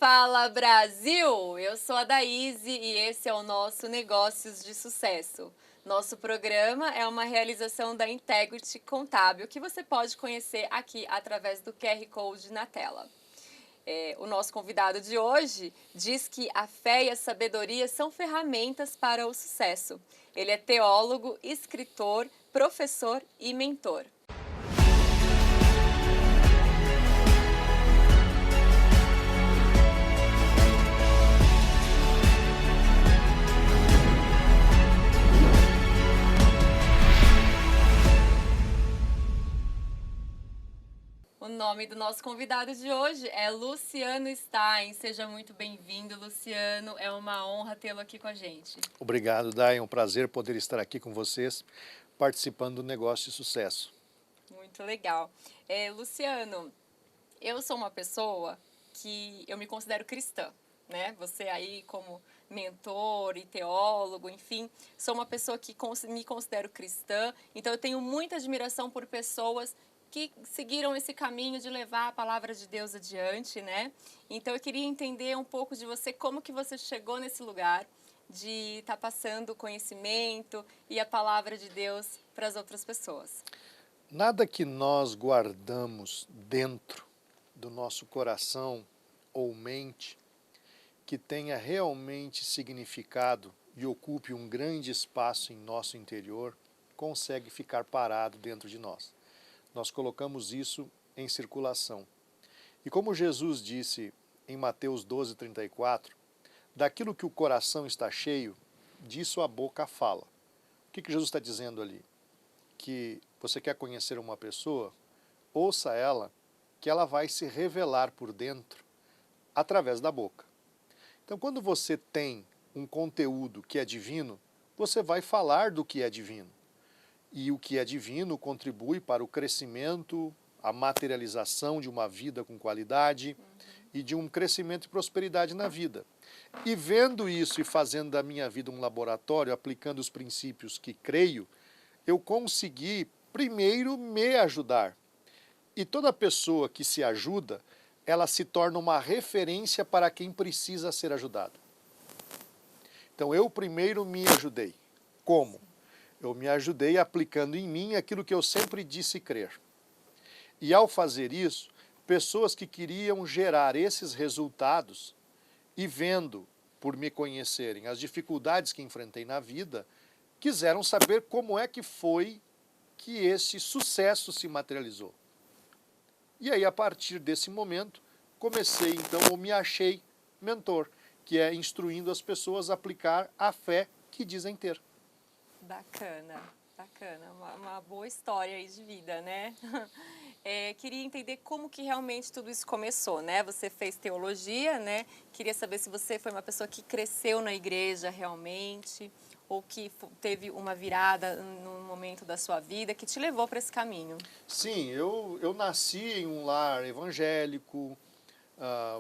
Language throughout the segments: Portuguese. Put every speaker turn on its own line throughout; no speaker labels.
Fala Brasil! Eu sou a Daíse e esse é o nosso Negócios de Sucesso. Nosso programa é uma realização da Integrity Contábil que você pode conhecer aqui através do QR Code na tela. O nosso convidado de hoje diz que a fé e a sabedoria são ferramentas para o sucesso. Ele é teólogo, escritor, professor e mentor. O nome do nosso convidado de hoje é Luciano Stein. Seja muito bem-vindo, Luciano. É uma honra tê-lo aqui com a gente.
Obrigado, Dai. É um prazer poder estar aqui com vocês, participando do Negócio de Sucesso.
Muito legal. Luciano, eu sou uma pessoa que eu me considero cristã, né? Você aí como mentor e teólogo, enfim, sou uma pessoa que me considero cristã, então eu tenho muita admiração por pessoas que seguiram esse caminho de levar a palavra de Deus adiante, né? Então eu queria entender um pouco de você, como que você chegou nesse lugar de estar passando o conhecimento e a palavra de Deus para as outras pessoas.
Nada que nós guardamos dentro do nosso coração ou mente que tenha realmente significado e ocupe um grande espaço em nosso interior consegue ficar parado dentro de nós. Nós colocamos isso em circulação. E como Jesus disse em Mateus 12:34, daquilo que o coração está cheio, disso a boca fala. O que Jesus está dizendo ali? Que você quer conhecer uma pessoa, ouça ela, que ela vai se revelar por dentro através da boca. Então, quando você tem um conteúdo que é divino, você vai falar do que é divino. E o que é divino contribui para o crescimento, a materialização de uma vida com qualidade e de um crescimento e prosperidade na vida. E vendo isso e fazendo da minha vida um laboratório, aplicando os princípios que creio, eu consegui primeiro me ajudar. E toda pessoa que se ajuda, ela se torna uma referência para quem precisa ser ajudado. Então eu primeiro me ajudei. Como? Eu me ajudei aplicando em mim aquilo que eu sempre disse crer. E ao fazer isso, pessoas que queriam gerar esses resultados e vendo, por me conhecerem, as dificuldades que enfrentei na vida, quiseram saber como é que foi que esse sucesso se materializou. E aí, a partir desse momento, comecei, então, ou me achei mentor, que é instruindo as pessoas a aplicar a fé que dizem ter.
Bacana, bacana. Uma boa história aí de vida, né? Queria entender como que realmente tudo isso começou, né? Você fez teologia, né? Queria saber se você foi uma pessoa que cresceu na igreja realmente, ou que teve uma virada num momento da sua vida que te levou para esse caminho.
Sim, eu nasci em um lar evangélico.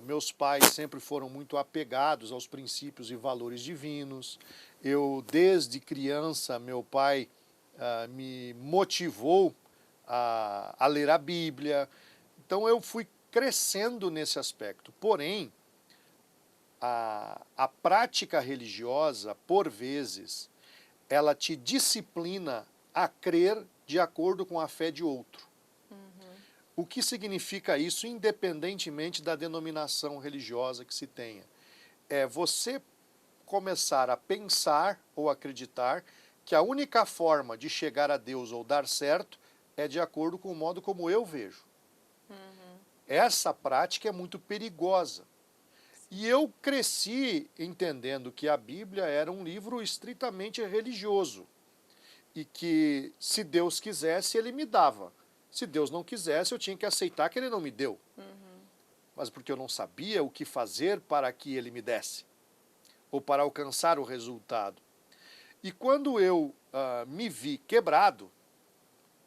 Meus pais sempre foram muito apegados aos princípios e valores divinos. Eu, desde criança, meu pai me motivou a ler a Bíblia. Então eu fui crescendo nesse aspecto. Porém, a prática religiosa, por vezes, ela te disciplina a crer de acordo com a fé de outro. O que significa isso, independentemente da denominação religiosa que se tenha? É você começar a pensar ou acreditar que a única forma de chegar a Deus ou dar certo é de acordo com o modo como eu vejo. Essa prática é muito perigosa. E eu cresci entendendo que a Bíblia era um livro estritamente religioso e que, se Deus quisesse, Ele me dava. Se Deus não quisesse, eu tinha que aceitar que Ele não me deu. Mas porque eu não sabia o que fazer para que Ele me desse, ou para alcançar o resultado. E quando eu me vi quebrado,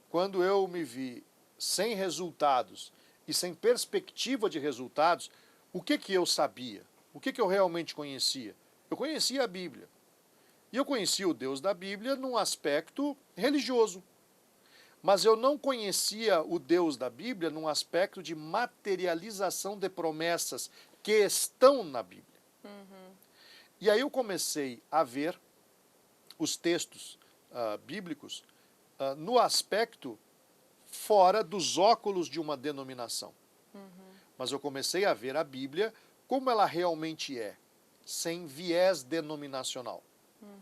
quando eu me vi sem resultados e sem perspectiva de resultados, o que eu sabia? O que eu realmente conhecia? Eu conhecia a Bíblia. E eu conhecia o Deus da Bíblia num aspecto religioso. Mas eu não conhecia o Deus da Bíblia num aspecto de materialização de promessas que estão na Bíblia.
Uhum.
E aí eu comecei a ver os textos bíblicos no aspecto fora dos óculos de uma denominação.
Uhum.
Mas eu comecei a ver a Bíblia como ela realmente é, sem viés denominacional.
Uhum.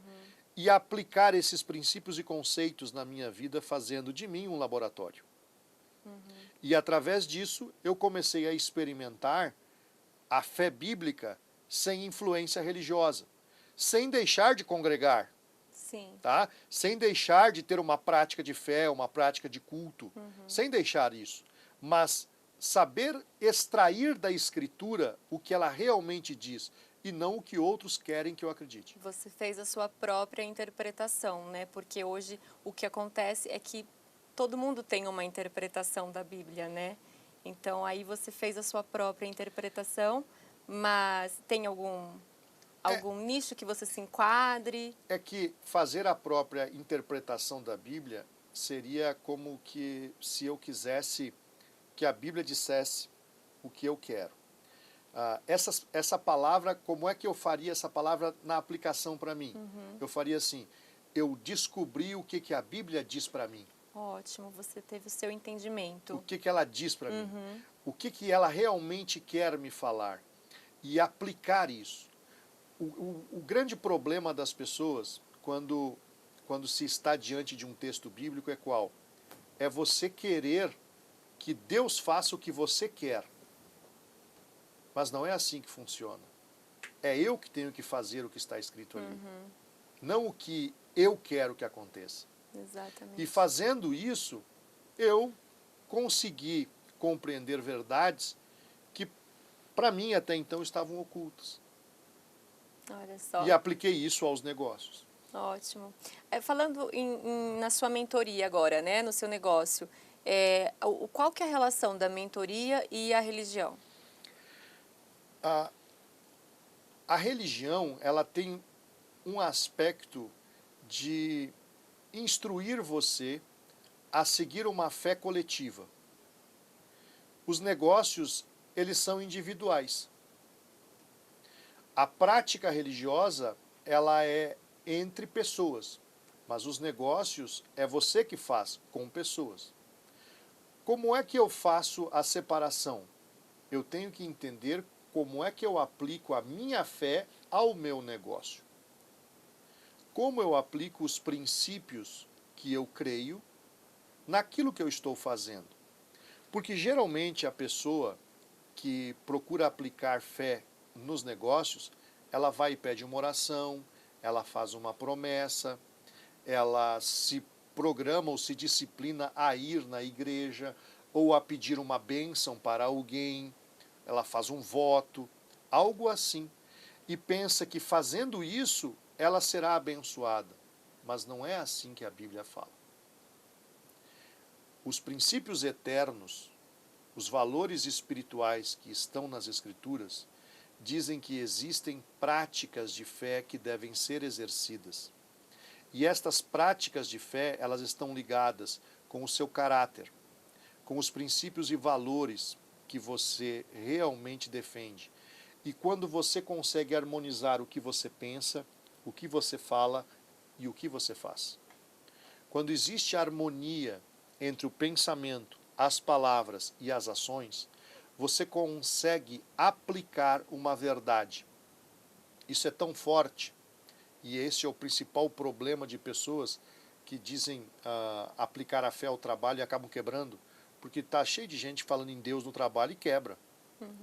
E aplicar esses princípios e conceitos na minha vida, fazendo de mim um laboratório.
Uhum.
E através disso, eu comecei a experimentar a fé bíblica sem influência religiosa, sem deixar de congregar,
Sim.
tá? Sem deixar de ter uma prática de fé, uma prática de culto,
Uhum.
sem deixar isso, mas saber extrair da Escritura o que ela realmente diz e não o que outros querem que eu acredite.
Você fez a sua própria interpretação, né? Porque hoje o que acontece é que todo mundo tem uma interpretação da Bíblia, né? Então aí você fez a sua própria interpretação, mas tem algum nicho que você se enquadre?
É que fazer a própria interpretação da Bíblia seria como que se eu quisesse que a Bíblia dissesse o que eu quero. Essa palavra, como é que eu faria essa palavra na aplicação para mim?
Uhum.
Eu faria assim, eu descobri o que a Bíblia diz para mim.
Ótimo, você teve o seu entendimento.
O que ela diz para mim.
Uhum.
O que ela realmente quer me falar. E aplicar isso. O grande problema das pessoas, quando se está diante de um texto bíblico, é qual? É você querer que Deus faça o que você quer. Mas não é assim que funciona. É eu que tenho que fazer o que está escrito ali.
Uhum.
Não o que eu quero que aconteça.
Exatamente.
E fazendo isso, eu consegui compreender verdades que, para mim, até então estavam ocultas.
Olha só.
E apliquei isso aos negócios.
Ótimo. Falando na sua mentoria agora, né, no seu negócio, qual que é a relação da mentoria e a religião?
A, a religião, ela tem um aspecto de instruir você a seguir uma fé coletiva. Os negócios, eles são individuais. A prática religiosa, ela é entre pessoas, mas os negócios é você que faz com pessoas. Como é que eu faço a separação? Eu tenho que entender como é que eu aplico a minha fé ao meu negócio. Como eu aplico os princípios que eu creio naquilo que eu estou fazendo. Porque geralmente a pessoa que procura aplicar fé nos negócios, ela vai e pede uma oração, ela faz uma promessa, ela se programa ou se disciplina a ir na igreja ou a pedir uma bênção para alguém, ela faz um voto, algo assim. E pensa que fazendo isso, ela será abençoada. Mas não é assim que a Bíblia fala. Os princípios eternos, os valores espirituais que estão nas Escrituras, dizem que existem práticas de fé que devem ser exercidas. E estas práticas de fé, elas estão ligadas com o seu caráter, com os princípios e valores que você realmente defende. E quando você consegue harmonizar o que você pensa, o que você fala e o que você faz. Quando existe harmonia entre o pensamento, as palavras e as ações, você consegue aplicar uma verdade. Isso é tão forte, e esse é o principal problema de pessoas que dizem aplicar a fé ao trabalho e acabam quebrando, porque está cheio de gente falando em Deus no trabalho e quebra,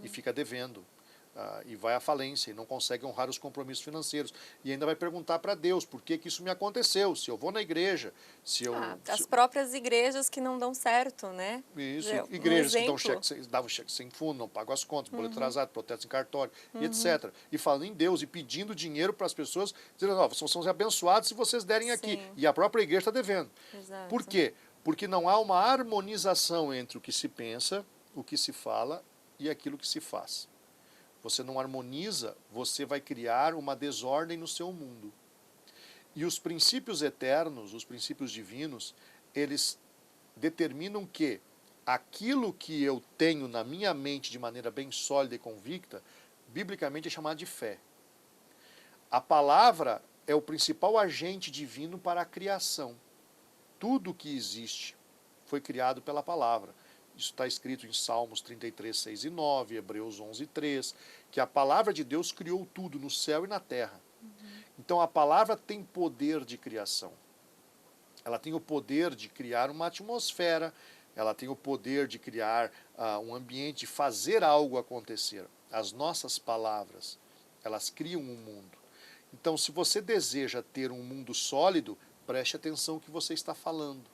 e fica devendo. E vai à falência e não consegue honrar os compromissos financeiros. E ainda vai perguntar para Deus por que isso me aconteceu, se eu vou na igreja, se eu...
As próprias igrejas que não dão certo, né?
Isso,
Um
igrejas que
exemplo.
davam cheque sem fundo, não pagam as contas, boleto atrasado, protesto em cartório, e etc. E falando em Deus e pedindo dinheiro para as pessoas, dizendo, não, vocês são abençoados se vocês derem aqui.
Sim.
E a própria igreja está devendo.
Exato.
Por quê? Porque não há uma harmonização entre o que se pensa, o que se fala e aquilo que se faz. Você não harmoniza, você vai criar uma desordem no seu mundo. E os princípios eternos, os princípios divinos, eles determinam que aquilo que eu tenho na minha mente de maneira bem sólida e convicta biblicamente é chamada de fé. A palavra é o principal agente divino para a criação. Tudo que existe foi criado pela palavra. Isso está escrito em Salmos 33, 6 e 9, Hebreus 11, 3, que a palavra de Deus criou tudo no céu e na terra. Então a palavra tem poder de criação. Ela tem o poder de criar uma atmosfera, ela tem o poder de criar um ambiente, de fazer algo acontecer. As nossas palavras, elas criam um mundo. Então, se você deseja ter um mundo sólido, preste atenção no que você está falando.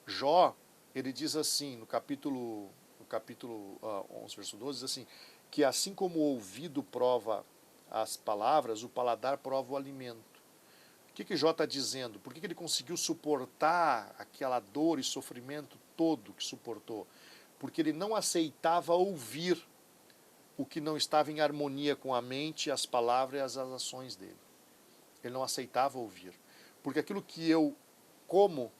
Jó, ele diz assim, no capítulo 11, verso 12, diz assim, que assim como o ouvido prova as palavras, o paladar prova o alimento. O que Jó está dizendo? Por que ele conseguiu suportar aquela dor e sofrimento todo que suportou? Porque ele não aceitava ouvir o que não estava em harmonia com a mente, as palavras e as ações dele. Ele não aceitava ouvir. Porque aquilo que eu como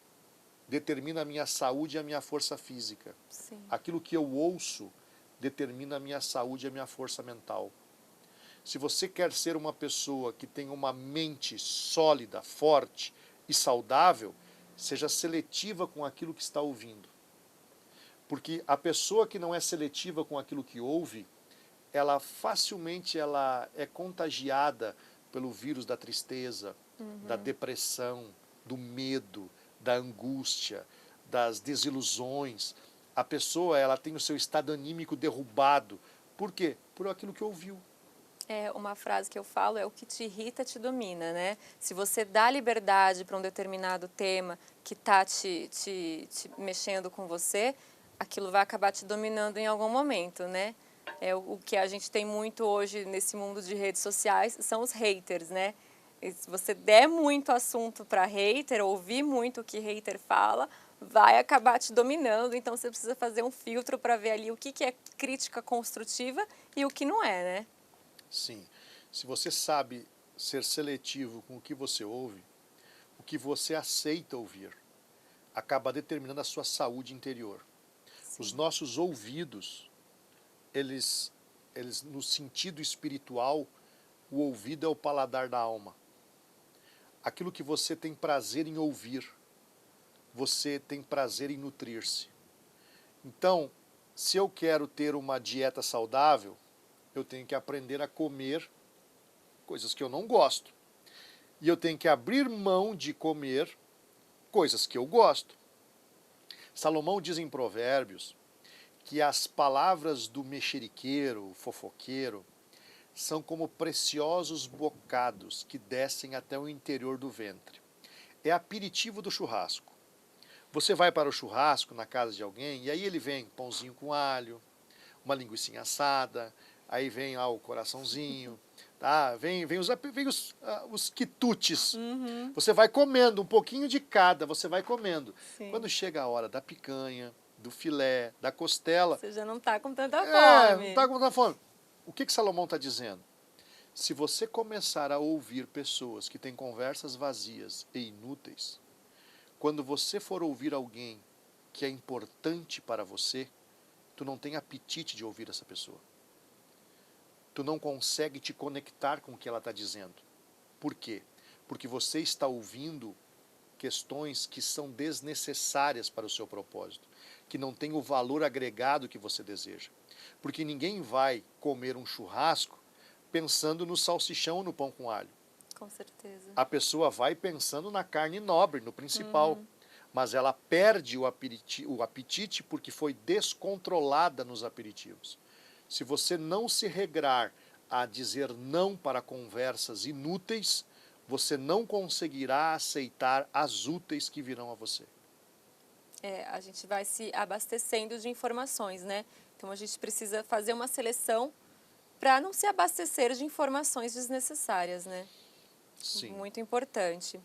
determina a minha saúde e a minha força física.
Sim.
Aquilo que eu ouço determina a minha saúde e a minha força mental. Se você quer ser uma pessoa que tem uma mente sólida, forte e saudável, seja seletiva com aquilo que está ouvindo. Porque a pessoa que não é seletiva com aquilo que ouve, ela facilmente é contagiada pelo vírus da tristeza, da depressão, do medo, da angústia, das desilusões. A pessoa, ela tem o seu estado anímico derrubado. Por quê? Por aquilo que ouviu.
Uma frase que eu falo é: o que te irrita te domina, né? Se você dá liberdade para um determinado tema que está te mexendo com você, aquilo vai acabar te dominando em algum momento, né? O que a gente tem muito hoje nesse mundo de redes sociais são os haters, né? E se você der muito assunto para hater, ouvir muito o que hater fala, vai acabar te dominando. Então você precisa fazer um filtro para ver ali o que é crítica construtiva e o que não é, né?
Sim. Se você sabe ser seletivo com o que você ouve, o que você aceita ouvir, acaba determinando a sua saúde interior.
Sim.
Os nossos ouvidos, eles no sentido espiritual, o ouvido é o paladar da alma. Aquilo que você tem prazer em ouvir, você tem prazer em nutrir-se. Então, se eu quero ter uma dieta saudável, eu tenho que aprender a comer coisas que eu não gosto. E eu tenho que abrir mão de comer coisas que eu gosto. Salomão diz em Provérbios que as palavras do mexeriqueiro, fofoqueiro, são como preciosos bocados que descem até o interior do ventre. É aperitivo do churrasco. Você vai para o churrasco na casa de alguém e aí ele vem pãozinho com alho, uma linguicinha assada, aí vem o coraçãozinho, tá? Vem os quitutes. Você vai comendo um pouquinho de cada, você vai comendo.
Sim.
Quando chega a hora da picanha, do filé, da costela...
Você já não está com tanta fome.
não está com tanta fome. O que Salomão está dizendo? Se você começar a ouvir pessoas que têm conversas vazias e inúteis, quando você for ouvir alguém que é importante para você, tu não tem apetite de ouvir essa pessoa. Tu não consegue te conectar com o que ela está dizendo. Por quê? Porque você está ouvindo questões que são desnecessárias para o seu propósito, que não têm o valor agregado que você deseja. Porque ninguém vai comer um churrasco pensando no salsichão ou no pão com alho.
Com certeza.
A pessoa vai pensando na carne nobre, no principal. Mas ela perde o apetite porque foi descontrolada nos aperitivos. Se você não se regrar a dizer não para conversas inúteis, você não conseguirá aceitar as úteis que virão a você.
A gente vai se abastecendo de informações, né? Então a gente precisa fazer uma seleção para não se abastecer de informações desnecessárias, né?
Sim.
Muito importante.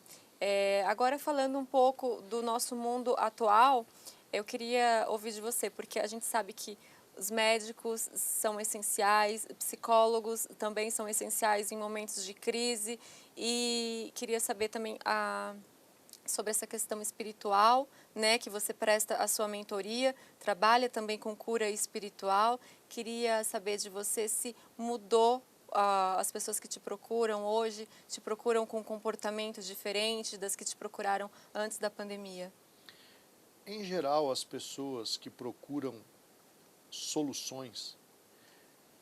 Agora falando um pouco do nosso mundo atual, eu queria ouvir de você, porque a gente sabe que os médicos são essenciais, psicólogos também são essenciais em momentos de crise, e queria saber também sobre essa questão espiritual, né, que você presta a sua mentoria, trabalha também com cura espiritual. Queria saber de você se mudou as pessoas que te procuram hoje, te procuram com comportamentos diferentes das que te procuraram antes da pandemia.
Em geral, as pessoas que procuram soluções,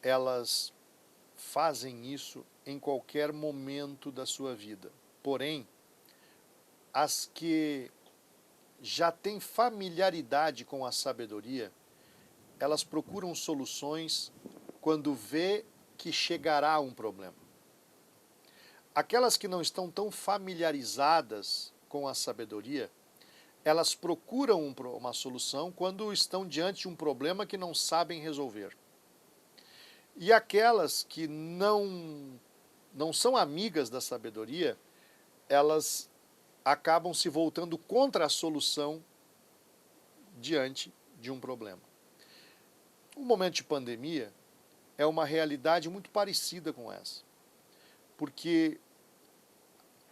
elas fazem isso em qualquer momento da sua vida. Porém, as que já têm familiaridade com a sabedoria, elas procuram soluções quando vê que chegará um problema. Aquelas que não estão tão familiarizadas com a sabedoria, elas procuram uma solução quando estão diante de um problema que não sabem resolver. E aquelas que não são amigas da sabedoria, elas acabam se voltando contra a solução diante de um problema. O momento de pandemia é uma realidade muito parecida com essa, porque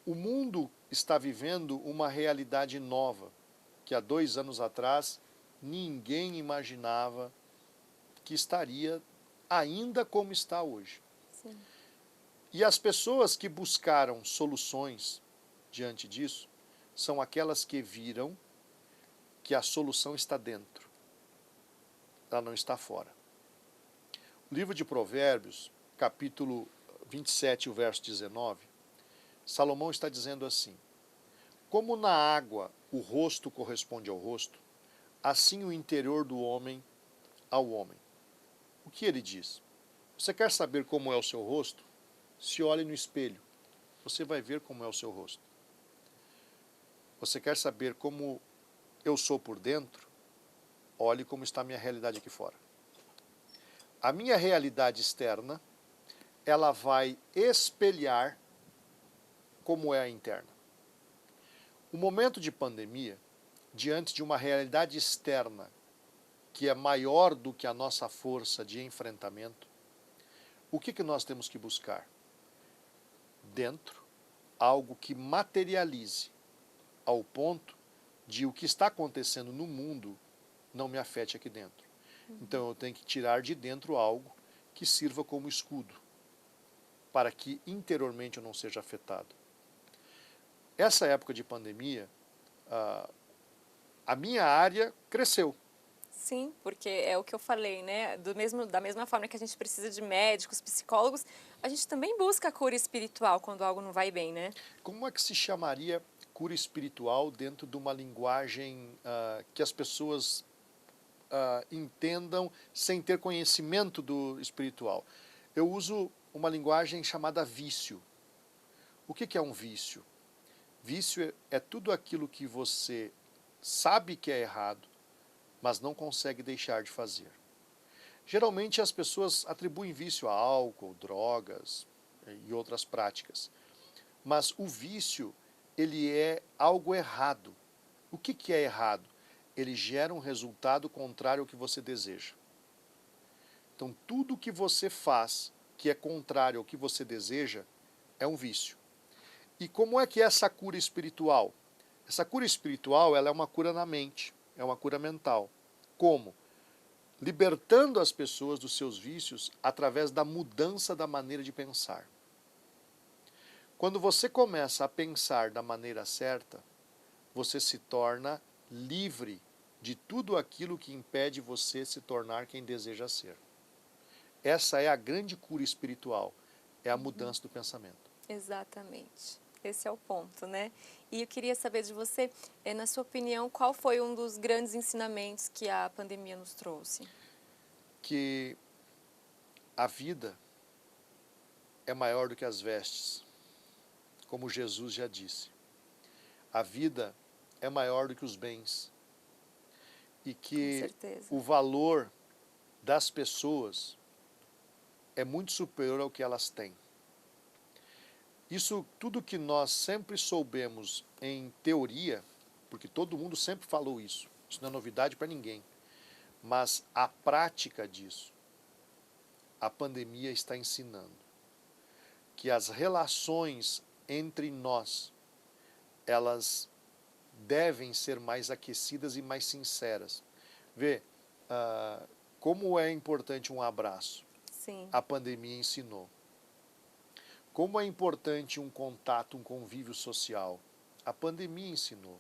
o mundo está vivendo uma realidade nova, que há 2 anos atrás ninguém imaginava que estaria ainda como está hoje.
Sim.
E as pessoas que buscaram soluções diante disso são aquelas que viram que a solução está dentro, ela não está fora. O livro de Provérbios, capítulo 27, o verso 19, Salomão está dizendo assim: como na água o rosto corresponde ao rosto, assim o interior do homem ao homem. O que ele diz? Você quer saber como é o seu rosto? Se olhe no espelho, você vai ver como é o seu rosto. Você quer saber como eu sou por dentro? Olhe como está a minha realidade aqui fora. A minha realidade externa, ela vai espelhar como é a interna. O momento de pandemia, diante de uma realidade externa que é maior do que a nossa força de enfrentamento, o que nós temos que buscar? Dentro, algo que materialize ao ponto de o que está acontecendo no mundo não me afete aqui dentro. Então eu tenho que tirar de dentro algo que sirva como escudo, para que interiormente eu não seja afetado. Essa época de pandemia, a minha área cresceu.
Sim, porque é o que eu falei, né? Da mesma forma que a gente precisa de médicos, psicólogos, a gente também busca a cura espiritual quando algo não vai bem, né?
Como é que se chamaria cura espiritual dentro de uma linguagem que as pessoas entendam sem ter conhecimento do espiritual? Eu uso uma linguagem chamada vício. O que é um vício? Vício é tudo aquilo que você sabe que é errado, mas não consegue deixar de fazer. Geralmente as pessoas atribuem vício a álcool, drogas e outras práticas. Mas o vício, ele é algo errado. O que é errado? Ele gera um resultado contrário ao que você deseja. Então tudo que você faz que é contrário ao que você deseja é um vício. E como é que é essa cura espiritual? Essa cura espiritual, ela é uma cura na mente, é uma cura mental. Como? Libertando as pessoas dos seus vícios através da mudança da maneira de pensar. Quando você começa a pensar da maneira certa, você se torna livre de tudo aquilo que impede você se tornar quem deseja ser. Essa é a grande cura espiritual, é a mudança do pensamento.
Exatamente. Esse é o ponto, né? E eu queria saber de você, na sua opinião, qual foi um dos grandes ensinamentos que a pandemia nos trouxe?
Que a vida é maior do que as vestes, como Jesus já disse. A vida é maior do que os bens. E
Com
que
certeza.
o valor das pessoas é muito superior ao que elas têm. Isso tudo que nós sempre soubemos em teoria, porque todo mundo sempre falou isso não é novidade para ninguém, mas a prática disso, a pandemia está ensinando que as relações entre nós, elas devem ser mais aquecidas e mais sinceras. Vê, como é importante um abraço.
Sim.
A pandemia ensinou. Como é importante um contato, um convívio social. A pandemia ensinou.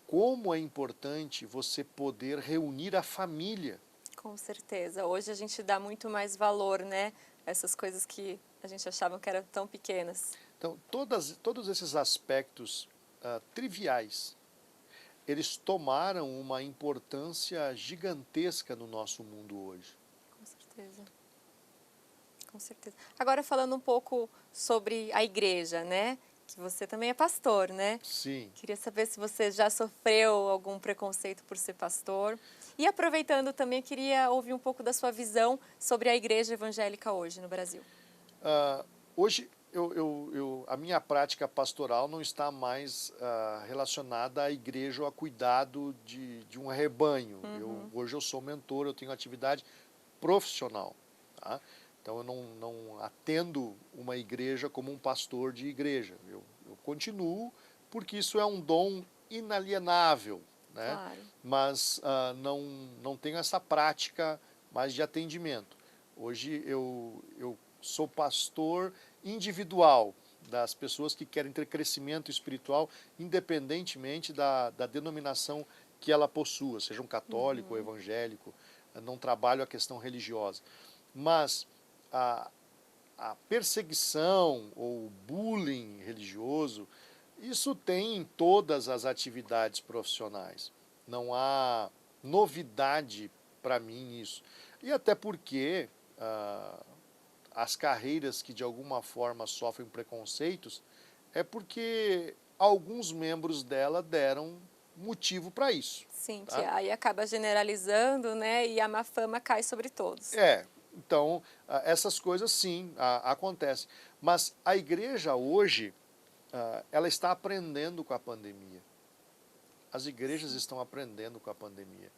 Como é importante você poder reunir a família.
Com certeza. Hoje a gente dá muito mais valor, né? Essas coisas que a gente achava que eram tão pequenas.
Então, todos esses aspectos triviais, eles tomaram uma importância gigantesca no nosso mundo hoje.
Com certeza. Com certeza. Agora falando um pouco sobre a igreja, né? Que você também é pastor, né?
Sim.
Queria saber se você já sofreu algum preconceito por ser pastor. E aproveitando também, queria ouvir um pouco da sua visão sobre a igreja evangélica hoje no Brasil.
Hoje, a minha prática pastoral não está mais relacionada à igreja ou a cuidado de um rebanho. Hoje eu sou mentor, eu tenho atividade profissional. Tá? Então eu não atendo uma igreja como um pastor de igreja. Eu continuo porque isso é um dom inalienável, né?
Claro.
Mas não tenho essa prática mais de atendimento. Hoje eu sou pastor individual das pessoas que querem ter crescimento espiritual, independentemente da denominação que ela possua, seja um católico ou evangélico. Não trabalho a questão religiosa. Mas a perseguição ou bullying religioso, isso tem em todas as atividades profissionais. Não há novidade para mim nisso. E até porque as carreiras que de alguma forma sofrem preconceitos é porque alguns membros dela deram motivo para isso.
Sim, que
Tá?
aí acaba generalizando, né? E a má fama cai sobre todos.
Então, essas coisas sim acontecem. Mas a igreja hoje, ela está aprendendo com a pandemia. As igrejas estão aprendendo com a pandemia.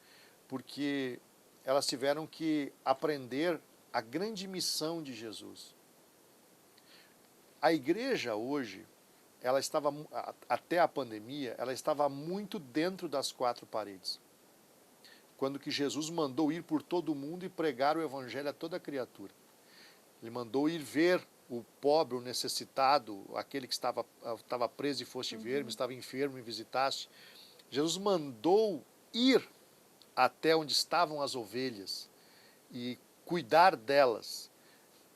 Porque elas tiveram que aprender a grande missão de Jesus. A igreja hoje, ela estava, até a pandemia, ela estava muito dentro das quatro paredes. Quando que Jesus mandou ir por todo o mundo e pregar o evangelho a toda criatura. Ele mandou ir ver o pobre, o necessitado, aquele que estava preso e foste ver-me, estava enfermo e visitaste. Jesus mandou ir até onde estavam as ovelhas e cuidar delas.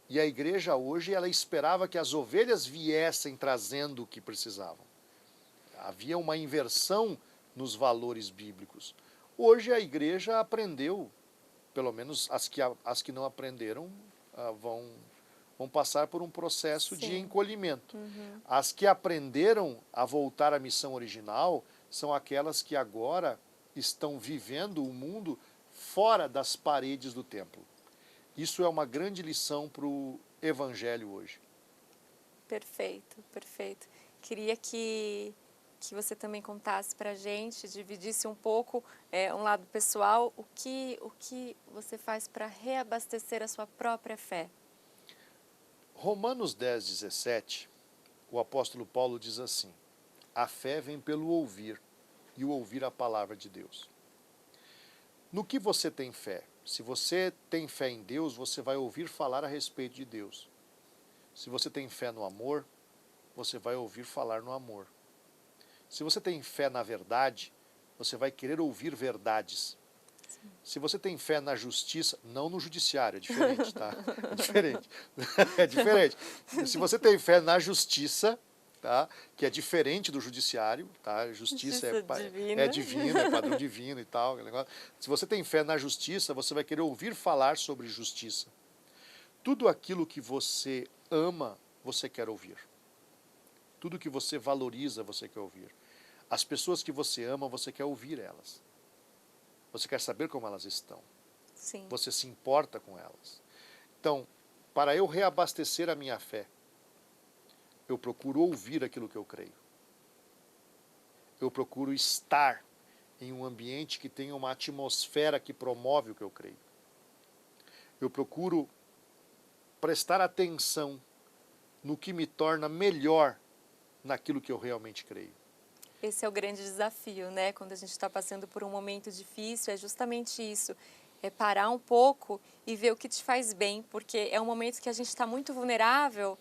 E a igreja hoje, ela esperava que as ovelhas viessem trazendo o que precisavam. Havia uma inversão nos valores bíblicos. Hoje a igreja aprendeu, pelo menos as que não aprenderam vão passar por um processo de encolhimento. As que aprenderam a voltar à missão original são aquelas que agora estão vivendo o mundo fora das paredes do templo. Isso é uma grande lição para o evangelho hoje.
Perfeito, perfeito. Queria que você também contasse para a gente, dividisse um pouco, um lado pessoal, o que você faz para reabastecer a sua própria fé.
Romanos 10, 17, o apóstolo Paulo diz assim: a fé vem pelo ouvir, e o ouvir a palavra de Deus. No que você tem fé? Se você tem fé em Deus, você vai ouvir falar a respeito de Deus. Se você tem fé no amor, você vai ouvir falar no amor. Se você tem fé na verdade, você vai querer ouvir verdades.
Sim.
Se você tem fé na justiça, não no judiciário, é diferente, tá? É diferente. É diferente. Se você tem fé na justiça, tá? Que é diferente do judiciário, tá? Justiça é divina, é padrão divino e tal. Se você tem fé na justiça, você vai querer ouvir falar sobre justiça. Tudo aquilo que você ama, você quer ouvir. Tudo que você valoriza, você quer ouvir. As pessoas que você ama, você quer ouvir elas. Você quer saber como elas estão.
Sim.
Você se importa com elas. Então, para eu reabastecer a minha fé, eu procuro ouvir aquilo que eu creio. Eu procuro estar em um ambiente que tenha uma atmosfera que promove o que eu creio. Eu procuro prestar atenção no que me torna melhor naquilo que eu realmente creio.
Esse é o grande desafio, né? Quando a gente está passando por um momento difícil, é justamente isso. É parar um pouco e ver o que te faz bem, porque é um momento que a gente está muito vulnerável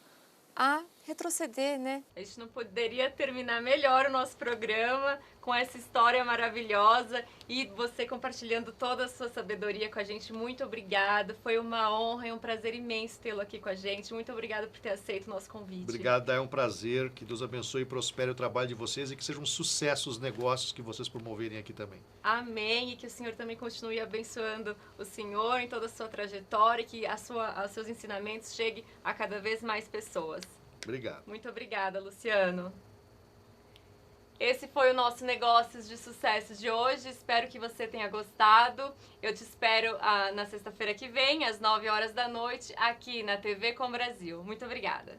a retroceder, né? A gente não poderia terminar melhor o nosso programa com essa história maravilhosa e você compartilhando toda a sua sabedoria com a gente. Muito obrigada. Foi uma honra e um prazer imenso tê-lo aqui com a gente. Muito obrigada por ter aceito o nosso convite.
Obrigado, é um prazer. Que Deus abençoe e prospere o trabalho de vocês e que sejam um sucesso os negócios que vocês promoverem aqui também.
Amém. E que o Senhor também continue abençoando o Senhor em toda a sua trajetória e que os seus ensinamentos cheguem a cada vez mais pessoas.
Obrigado.
Muito obrigada, Luciano. Esse foi o nosso Negócios de Sucesso de hoje. Espero que você tenha gostado. Eu te espero na sexta-feira que vem, às 9 horas da noite, aqui na TV Com Brasil. Muito obrigada.